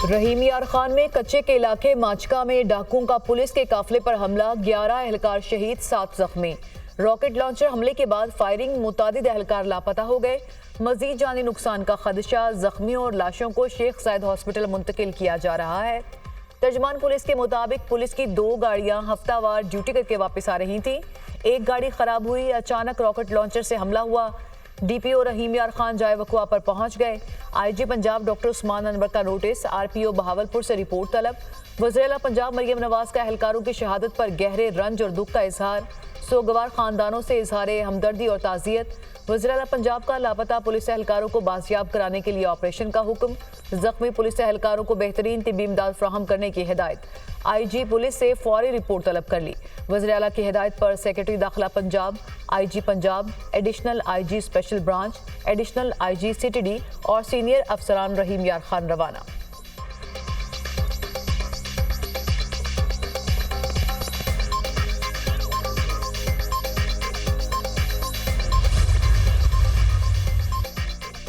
रहीम यार खान में कच्चे के इलाके माचका में डाकुओं का पुलिस के काफिले पर हमला, 11 एहलकार शहीद, 7 जख्मी। रॉकेट लॉन्चर हमले के बाद फायरिंग, मुतादिद एहलकार लापता हो गए। मजीद जानी नुकसान का खदशा, जख्मियों और लाशों को शेख जायद हॉस्पिटल मुंतकिल किया जा रहा है। तर्जमान पुलिस के मुताबिक पुलिस की 2 गाड़ियां हफ्तावार ड्यूटी करके वापस आ रही थीं। एक गाड़ी खराब हुई, अचानक रॉकेट लॉन्चर से हमला हुआ। डीपीओ रहीम यार खान जाए वकुआ पर पहुंच गए। आईजी पंजाब डॉक्टर उस्मान अनवर का नोटिस, आरपीओ बहावलपुर से रिपोर्ट तलब। वज़ीर-ए-आला पंजाब मरियम नवाज का एहलकारों की शहादत पर गहरे रंज और दुख का इजहार, सोगवार खानदानों से इजहार हमदर्दी और ताज़ियत। वज़ीर-ए-आला पंजाब का लापता पुलिस एहलकारों को बाजियाब कराने के लिए ऑपरेशन का हुक्म, जख्मी पुलिस एहलकारों को बेहतरीन तिब्बी इमदाद फराहम करने की हिदायत। आईजी पुलिस से फौरी रिपोर्ट तलब कर ली। वज़ीर-ए-आला की हिदायत पर सेक्रेटरी दाखिला Punjab, IG Punjab, additional IG special branch, additional IG CTD और सीनियर अफसरान रहीम यार खान रवाना।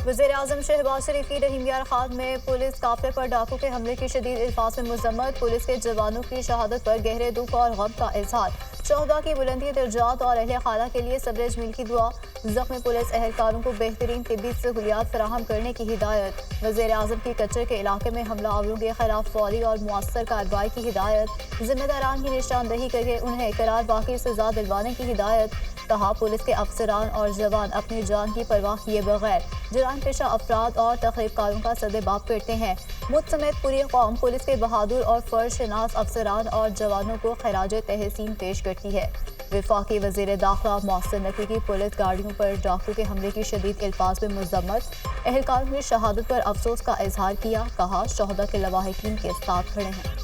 वज़ीर-ए-आज़म शहबाज शरीफ की रहीम यार खान में पुलिस काफिले पर डाकू के हमले की शदीद अल्फाज में मजम्मत, पुलिस के जवानों की शहादत पर गहरे दुख और गम का इजहार। शहदा की बुलंदी दर्जात और अहले खाना के लिए सब्र जमील की दुआ। जख्मी पुलिस एहलकारों को बेहतरीन तिब्बी सहूलियात फराहम करने की हिदायत। वज़ीर-ए-आज़म की कचरे के इलाके में हमला आवरों के खिलाफ फौरी और मुअस्सर कार्रवाई की हिदायत। जिम्मेदारान की निशानदही करके उन्हें करार वाकई सजा दिलवाने की हिदायत। कहा, पुलिस के अफसरान और जवान अपनी जान की परवाह किए बगैर जराइम पेशा अफराद और तखरीबकारों का सदेबाप करते हैं। मुल्क समेत पूरी कौम पुलिस के बहादुर और फर्जशनास अफसरान और जवानों को खराज तहसीन पेश करती है। वफाकी वज़ीर दाखिला मोहसिन नकवी की पुलिस गाड़ियों पर डाकू के हमले की शदीद अल्फाज में मजम्मत, एहलकारों की शहादत पर अफसोस का इजहार किया। कहा, शहदा के लवाहिकीन के साथ खड़े हैं।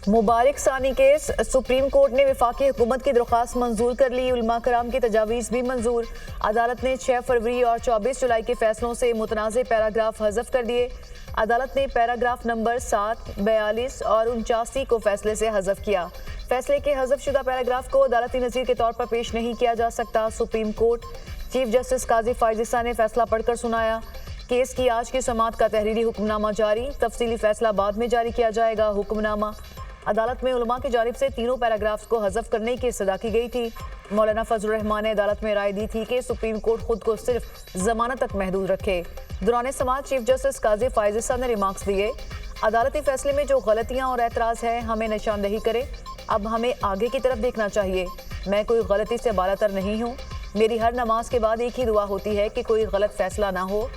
मुबारक सानी केस, सुप्रीम कोर्ट ने वफाकी हुकूमत की दरख्वास्त मंजूर कर ली। उलमा कराम की तजावीज़ भी मंजूर। अदालत ने 6 फरवरी और 24 जुलाई के फैसलों से मुतनाज़े पैराग्राफ हज़फ कर दिए। अदालत ने पैराग्राफ नंबर 7, 42 और 89 को फैसले से हज़फ किया। फैसले के हज़फ शुदा पैराग्राफ को अदालती नज़ीर के तौर पर पेश नहीं किया जा सकता। सुप्रीम कोर्ट चीफ जस्टिस काजी फायजिसा ने फैसला पढ़कर सुनाया। केस की आज की समाअत का तहरीरी हुक्मनामा जारी, तफसीली फैसला बाद में जारी किया जाएगा। हुक्मनामा अदालत में उलमा की जानिब से तीनों पैराग्राफ्स को हज़फ करने की सदा की गई थी। मौलाना फजलुर रहमान ने अदालत में राय दी थी कि सुप्रीम कोर्ट खुद को सिर्फ जमानत तक महदूद रखे। दौरान समाअत चीफ जस्टिस काजी फायजिसा ने रिमार्क्स दिए, अदालती फैसले में जो गलतियां और एतराज़ है हमें निशानदही करें। अब हमें आगे की तरफ देखना चाहिए। मैं कोई गलती से बालातर नहीं हूँ। मेरी हर नमाज के बाद एक ही दुआ होती है कि कोई गलत फैसला ना हो।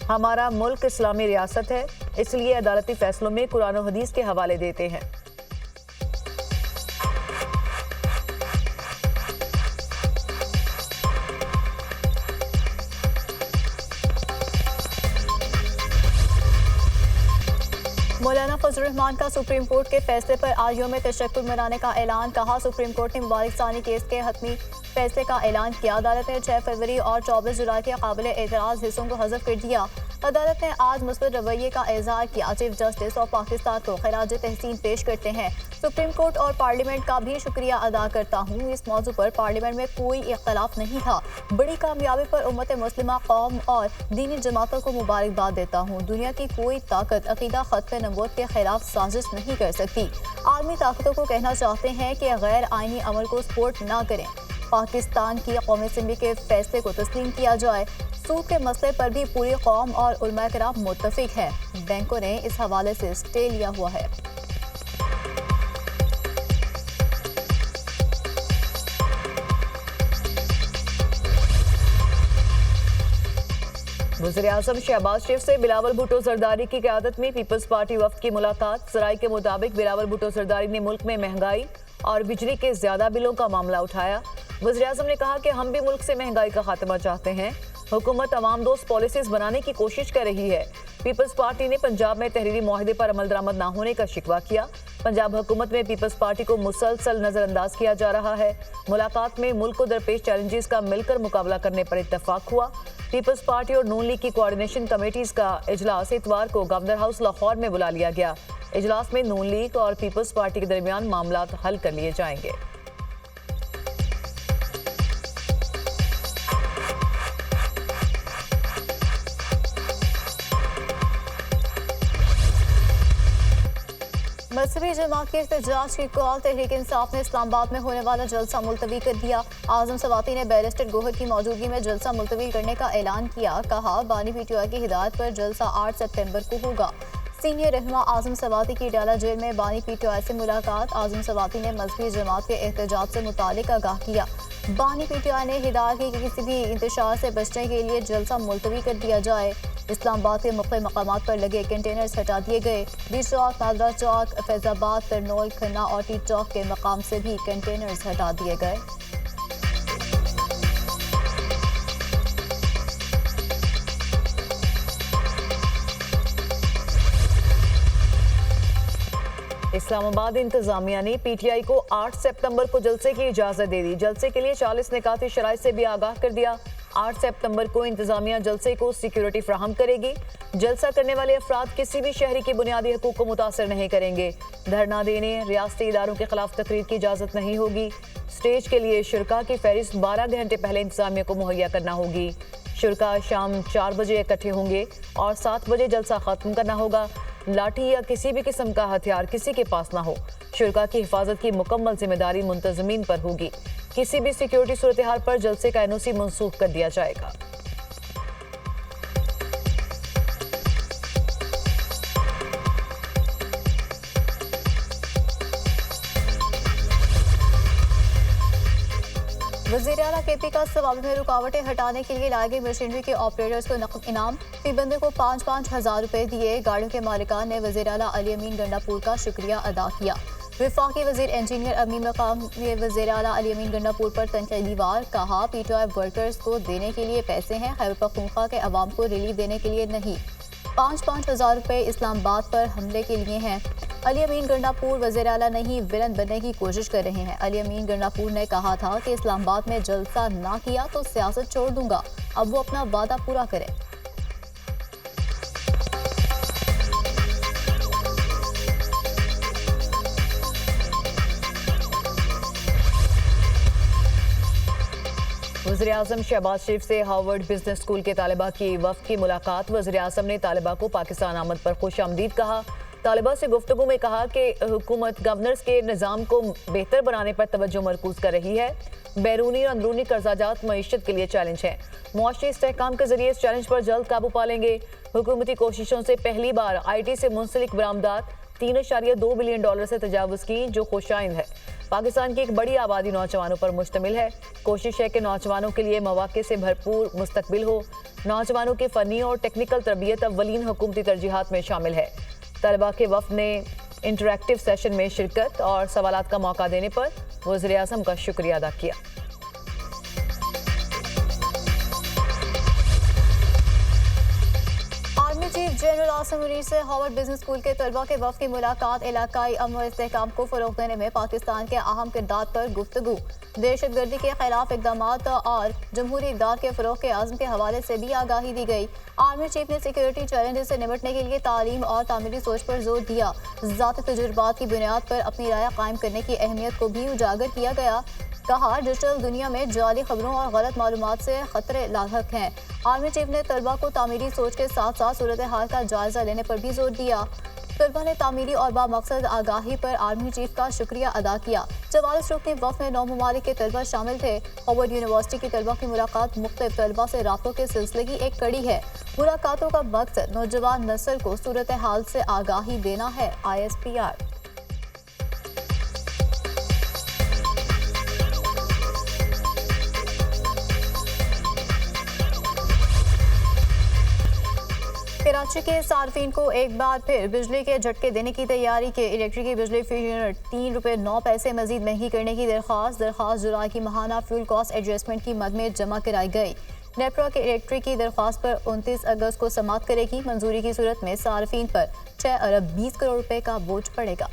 हमारा मुल्क इस्लामी रियासत है, इसलिए अदालती फैसलों में कुरान और हदीस के हवाले देते हैं। मौलाना फजलुर रहमान का सुप्रीम कोर्ट के फैसले पर आज यौम तशक्कुर मनाने का ऐलान। कहा, सुप्रीम कोर्ट ने मुबारक सानी केस के हतमी फैसले का ऐलान किया। अदालत ने 6 फरवरी और 24 जुलाई के काबिल एतराज़ हिस्सों को हज़फ कर दिया। अदालत ने आज मुस्बत रवैये का इज़हार किया। चीफ जस्टिस ऑफ पाकिस्तान को खराज तहसीन पेश करते हैं। सुप्रीम कोर्ट और पार्लियामेंट का भी शुक्रिया अदा करता हूँ। इस मौजू पर पार्लियामेंट में कोई इख्तलाफ नहीं था। बड़ी कामयाबी पर उम्मत मुस्लिमा कौम और दीनी जमातों को मुबारकबाद देता हूँ। दुनिया की कोई ताकत अकीदा खत्म नबूवत के खिलाफ साजिश नहीं कर सकती। आलमी ताकतों को कहना चाहते हैं कि गैर आइनी अमल को सपोर्ट ना करें। पाकिस्तान की कौमी असम्बली के फैसले को तस्लीम किया जाए। सूद के मसले पर भी पूरी कौम और उलमा कराम मुत्तफिक है। बैंकों ने इस हवाले से स्टे लिया हुआ है। वज़ीर-ए-आज़म शहबाज शरीफ से बिलावल भुट्टो जरदारी की क़यादत में पीपल्स पार्टी वफ्द की मुलाकात। ज़राए के मुताबिक बिलावल भुट्टो जरदारी ने मुल्क में महंगाई और बिजली के ज्यादा बिलों का मामला उठाया। वज़ीर-ए-आज़म ने कहा कि हम भी मुल्क से महंगाई का खात्मा चाहते हैं। हुकूमत अवाम दोस्त पॉलिसीज बनाने की कोशिश कर रही है। पीपल्स पार्टी ने पंजाब में तहरीरी मुआहदे पर अमल दरामद न होने का शिकवा किया। पंजाब हुकूमत में पीपल्स पार्टी को मुसलसल नजरअंदाज किया जा रहा है। मुलाकात में मुल्क को दरपेश चैलेंजेस का मिलकर मुकाबला करने पर इत्तफाक हुआ। पीपल्स पार्टी और नून लीग की कोऑर्डिनेशन कमेटीज का इजलास इतवार को गवर्नर हाउस लाहौर में बुला लिया गया। इजलास में नून लीग और पीपल्स पार्टी के दरमियान मामला हल कर लिए जाएंगे। मजहबी जमात के एहतजाज की कॉल तहरीक इंसाफ ने इस्लामाबाद में होने वाला जलसा मुलतवी कर दिया। आजम सवाती ने बैरिस्टर गोहर की मौजूदगी में जलसा मुलतवी करने का ऐलान किया। कहा बानी पीटीआई की हिदायत पर जलसा 8 सितंबर को होगा। सीनियर रहनुमा आजम सवाती की डाला जेल में बानी पीटीआई से मुलाकात। आजम सवाती ने मजहबी जमात के एहतजाज से मुतालिक आगाह किया। बानी पीटीआई ने हिदायत की कि किसी भी इंतशार से बचने के लिए जलसा मुलतवी कर दिया जाए। इस्लामाबाद के मुख्तलिफ मकामात पर लगे कंटेनर्स हटा दिए गए। डी चौक, नादरा चौक, फैजाबाद, तरनोल, खन्ना और टी चौक के मकाम से भी कंटेनर्स हटा दिए गए। इस्लामाबाद इंतजामिया ने पीटीआई को 8 सितंबर को जलसे की इजाजत दे दी। जलसे के लिए 40 निकाती शराइत से भी आगाह कर दिया। 8 सितंबर को इंतजामिया जलसे को सिक्योरिटी फ्राहम करेगी। जलसा करने वाले अफराद किसी भी शहरी के बुनियादी हकूक को मुतासर नहीं करेंगे। धरना देने, रियासती इदारों के खिलाफ तकरीर की इजाजत नहीं होगी। स्टेज के लिए शुरका की फहरिस्त 12 घंटे पहले इंतजामिया को मुहैया करना होगी। शुरका शाम 4 बजे इकट्ठे होंगे और 7 बजे जलसा खत्म करना होगा। लाठी या किसी भी किस्म का हथियार किसी के पास ना हो। शुरका की हिफाजत की मुकम्मल जिम्मेदारी मुंतजमीन पर होगी। किसी भी सिक्योरिटी सूरत हाल पर जलसे का एनओसी मनसूख कर दिया जाएगा। वज़ीर-ए-आला केपी का सवालों में रुकावटें हटाने के लिए लाए गए मशीनरी के ऑपरेटर्स को नकद इनाम। फी बंदे को 5-5 हज़ार रुपए दिए। गाड़ियों के मालिकान ने वज़ीर-ए-आला अली अमीन गंडापुर का शुक्रिया अदा किया। वफाकी वज़ीर इंजीनियर अमी मकाम ने वज़ीर-ए-आला अली अमीन गंडापुर पर तनकीदी वार कहा, पीटीआई वर्कर्स को देने के लिए पैसे हैं, खैबर पख्तूनख्वा के अवाम को रिलीफ देने के लिए नहीं। 5-5 हज़ार रुपए इस्लामाबाद पर हमले के लिए हैं। अली अमीन गंडापुर वज़ीर-ए-आला नहीं विलन बनने की कोशिश कर रहे हैं। अली अमीन गंडापुर ने कहा था कि इस्लामाबाद में जलसा ना किया तो सियासत छोड़ दूंगा। अब वो अपना वादा पूरा करें। वज़ीर-ए-आज़म शहबाज शरीफ से हार्वर्ड बिजनेस स्कूल के तालिबा की वफ़द की मुलाकात। वज़ीर-ए-आज़म ने तालिबा को पाकिस्तान आमद पर खुशामदीद कहा। तालिबा से गुफ्तगू में कहा कि हुकूमत गवर्नर्स के निज़ाम को बेहतर बनाने पर तवज्जो मरकूज कर रही है। बैरूनी और अंदरूनी कर्जाजात मईशत के लिए चैलेंज है। मुआशी इस्तेहकाम के जरिए इस चैलेंज पर जल्द काबू पा लेंगे। हुकूमती कोशिशों से पहली बार IT से मुंसलिक बरामदात 3.2 बिलियन डॉलर से तजावुज़ की, जो खुशाइंद है। पाकिस्तान की एक बड़ी आबादी नौजवानों पर मुश्तमिल है। कोशिश है कि नौजवानों के लिए मौक़े से भरपूर मुस्तकबिल हो। नौजवानों की फ़नी और टेक्निकल तरबियत अव्वलीन हुकूमती तरजीहात में शामिल है। तलबा के वफ़द ने इंटरैक्टिव सेशन में शिरकत और सवालात का मौका देने पर वज़ीर-ए-आज़म का शुक्रिया अदा किया। Army chief general Asim Munir से हार्वर्ड बिजनेस स्कूल के तलबा के वफ़द की मुलाकात। इलाकाई अमन और इस्तेहकाम को फ़रोग़ देने में पाकिस्तान के अहम किरदार पर गुफ्तगू। दहशतगर्दी के खिलाफ इक़दाम और जमहूरी इक़दार के फ़रोग़ के आज़म के हवाले से भी आगाही दी गई। आर्मी चीफ ने सिक्योरिटी चैलेंजेस से निपटने के लिए तालीम और तामीरी सोच पर जोर दिया। ज़ाती तजुर्बात की बुनियाद पर अपनी राय कायम करने की अहमियत को भी उजागर किया गया। कहा, डिजिटल दुनिया में जाली खबरों और गलत मालूमात से खतरे लाक हैं। आर्मी चीफ ने तलबा को तामीरी सोच के साथ साथ सूरत हाल का जायजा लेने पर भी जोर दिया। तलबा ने तामीरी और बामकसद आगाही पर आर्मी चीफ का शुक्रिया अदा किया। 44 रुकनी वफ़द में 9 ममालिक के तलबा शामिल थे। हार्वर्ड यूनिवर्सिटी की तलबा की मुलाकात मुख्तलिफ तलबा से राब्तों के सिलसिले की एक कड़ी है। मुलाकातों का मकसद नौजवान नस्ल को सूरत हाल से आगाही देना है। ISPR कराची के सार्फिन को एक बार फिर बिजली के झटके देने की तैयारी के इलेक्ट्रिक की बिजली फी यूनिट ₹3.09 मजीद महंगी करने की दरख्वास्त जुलाई की माहाना फ्यूल कॉस्ट एडजस्टमेंट की मद में जमा कराई गई। नेपरा के इलेक्ट्रिक की दरख्वास्त पर 29 अगस्त को समाप्त करेगी। मंजूरी की सूरत में सार्फिन पर 6 अरब 20 करोड़ रुपए का बोझ पड़ेगा।